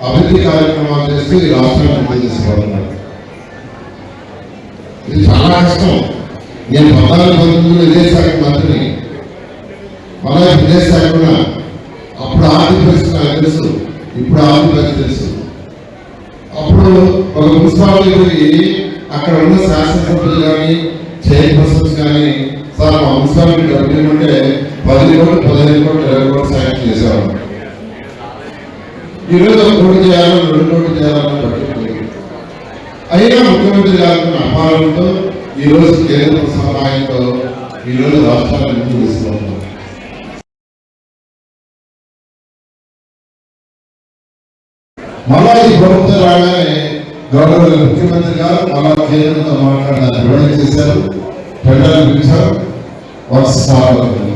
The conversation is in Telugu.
అభివృద్ధి కార్యక్రమాలు చేస్తూ ఈ రాష్ట్రాన్ని అభివృద్ధి చేసుకోవాలన్నారు. ఇది చాలా కష్టం. నేను 14-19 విదేశాంగ మంత్రిని, మళ్ళీ విదేశాంగ అప్పుడు ఆర్థిక పరిస్థితి నాకు తెలుసు, ఇప్పుడు ఆర్థిక పరిస్థితి తెలుసు. అప్పుడు ఒక మున్సిపాలిటీ పోయి అక్కడ ఉన్న శాసనసభ్యులు కానీ చైర్పర్సన్స్ కానీ సార్ మా మున్సిపాలిటీ డబ్బులు ఏమంటే 10 కోట్లు 15 కోట్లు 20 కోట్లు శాంక్షన్ చేసేవారు. ఈరోజు 1 కోటి చేయాలని 2 కోట్లు చేయాలని పట్టుకోలేదు. అయినా ముఖ్యమంత్రి గారు అపారంతో ఈరోజు కేంద్ర సహాయంతో ఈరోజు రాష్ట్రాన్ని ముందుకు తీసుకుంటున్నారు. మళ్ళా ఈ ప్రభుత్వం రాగానే గౌరవ ముఖ్యమంత్రి గారు మళ్ళా కేంద్రంతో మాట్లాడడానికి విడుదల చేశారు, టెండర్లు పిలిచారు, వర్క్స్ స్టార్ట్ అవుతుంది.